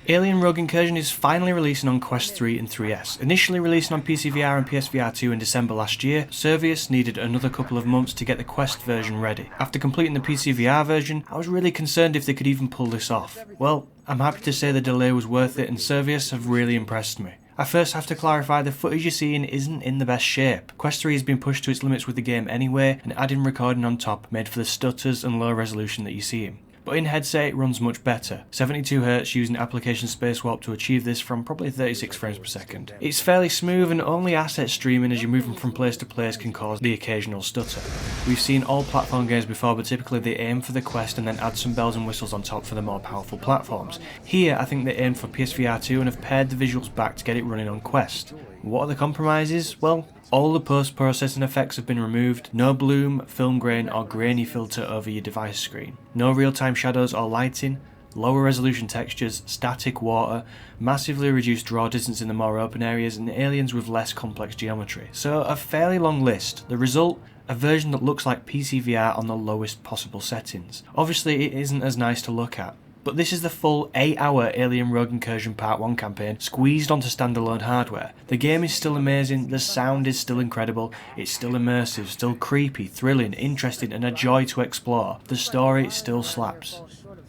Alien Rogue Incursion is finally releasing on Quest 3 and 3S. Initially releasing on PCVR and PSVR 2 in December last year, Servius needed another couple of months to get the Quest version ready. After completing the PCVR version, I was really concerned if they could even pull this off. Well, I'm happy to say the delay was worth it and Servius have really impressed me. I first have to clarify the footage you're seeing isn't in the best shape. Quest 3 has been pushed to its limits with the game anyway, and adding recording on top made for the stutters and low resolution that you're seeing. But in headset it runs much better, 72Hz using application space warp to achieve this from probably 36 frames per second. It's fairly smooth and only asset streaming as you're moving from place to place can cause the occasional stutter. We've seen all platform games before, but typically they aim for the Quest and then add some bells and whistles on top for the more powerful platforms. Here I think they aimed for PSVR 2 and have pared the visuals back to get it running on Quest. What are the compromises? Well, all the post-processing effects have been removed, no bloom, film grain or grainy filter over your device screen, no real-time shadows or lighting, lower resolution textures, static water, massively reduced draw distance in the more open areas and aliens with less complex geometry. So a fairly long list. The result? A version that looks like PCVR on the lowest possible settings. Obviously it isn't as nice to look at. But this is the full 8-hour Alien Rogue Incursion Part 1 campaign squeezed onto standalone hardware. The game is still amazing, the sound is still incredible, it's still immersive, still creepy, thrilling, interesting and a joy to explore. The story still slaps.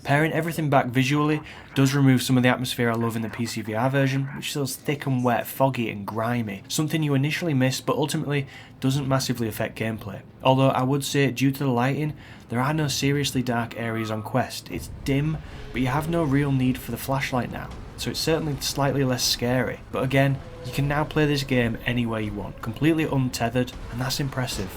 Paring everything back visually does remove some of the atmosphere I love in the PCVR version, which feels thick and wet, foggy and grimy, something you initially miss but ultimately doesn't massively affect gameplay. Although I would say, due to the lighting, there are no seriously dark areas on Quest. It's dim, but you have no real need for the flashlight now, so it's certainly slightly less scary. But again, you can now play this game any way you want, completely untethered, and that's impressive.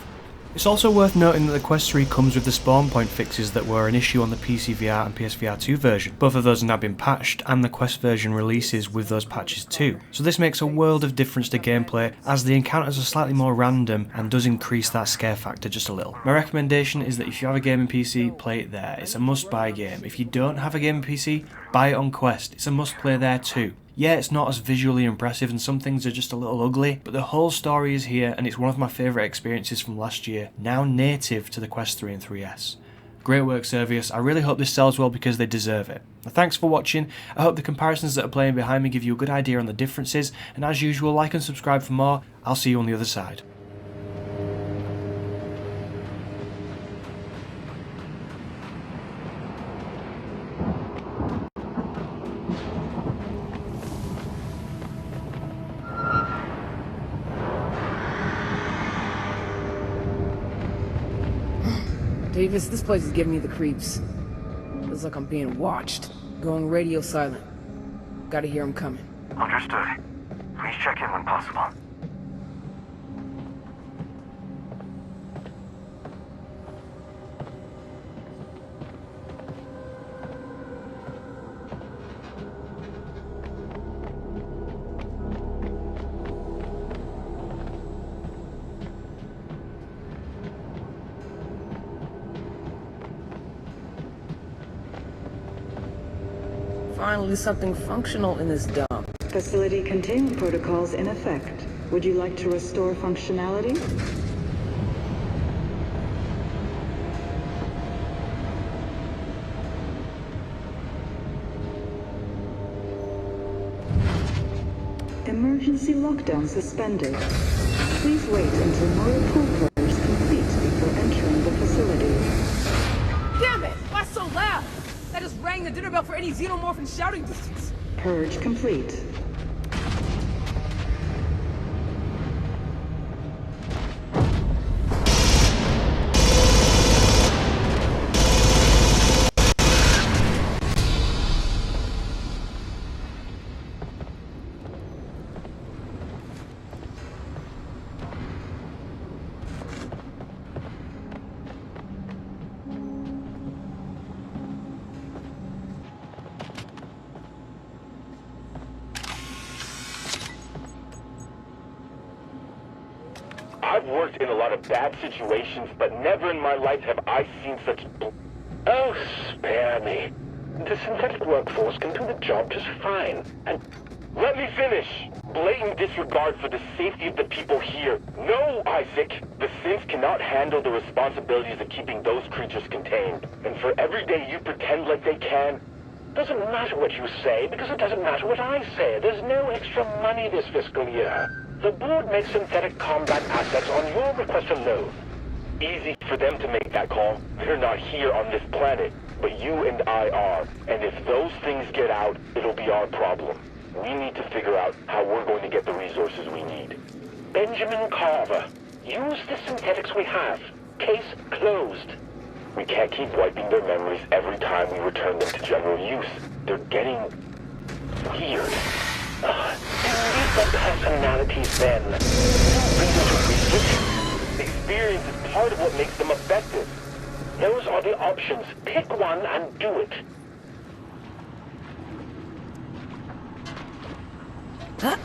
It's also worth noting that the Quest 3 comes with the spawn point fixes that were an issue on the PCVR and PSVR 2 version. Both of those have now been patched, and the Quest version releases with those patches too. So this makes a world of difference to gameplay, as the encounters are slightly more random and does increase that scare factor just a little. My recommendation is that if you have a gaming PC, play it there. It's a must-buy game. If you don't have a gaming PC, buy it on Quest. It's a must-play there too. Yeah, it's not as visually impressive and some things are just a little ugly, but the whole story is here and it's one of my favourite experiences from last year, now native to the Quest 3 and 3S. Great work Servius, I really hope this sells well because they deserve it. Thanks for watching, I hope the comparisons that are playing behind me give you a good idea on the differences, and as usual, like and subscribe for more. I'll see you on the other side. Davis, this place is giving me the creeps. Feels like I'm being watched. Going radio silent. Gotta hear him coming. Understood. Please check in when possible. Finally, something functional in this dump. Facility containment protocols in effect. Would you like to restore functionality? Emergency lockdown suspended. Please wait until more pool players complete before entering the facility. Damn it! Why so loud? That just rang the dinner bell for any xenomorph in shouting distance. Purge complete. I've worked in a lot of bad situations, but never in my life have I seen such... Oh, spare me. The synthetic workforce can do the job just fine. And let me finish. Blatant disregard for the safety of the people here. No, Isaac. The synths cannot handle the responsibilities of keeping those creatures contained. And for every day you pretend like they can, Doesn't matter what you say, because it doesn't matter what I say. There's no extra money this fiscal year. The board makes synthetic combat assets on your request alone. Easy for them to make that call. They're not here on this planet, but you and I are. And if those things get out, it'll be our problem. We need to figure out how we're going to get the resources we need. Benjamin Carver, use the synthetics we have. Case closed. We can't keep wiping their memories every time we return them to general use. They're getting weird. Delete the personalities then. No reason to resist. The experience is part of what makes them effective. Those are the options. Pick one and do it. Huh?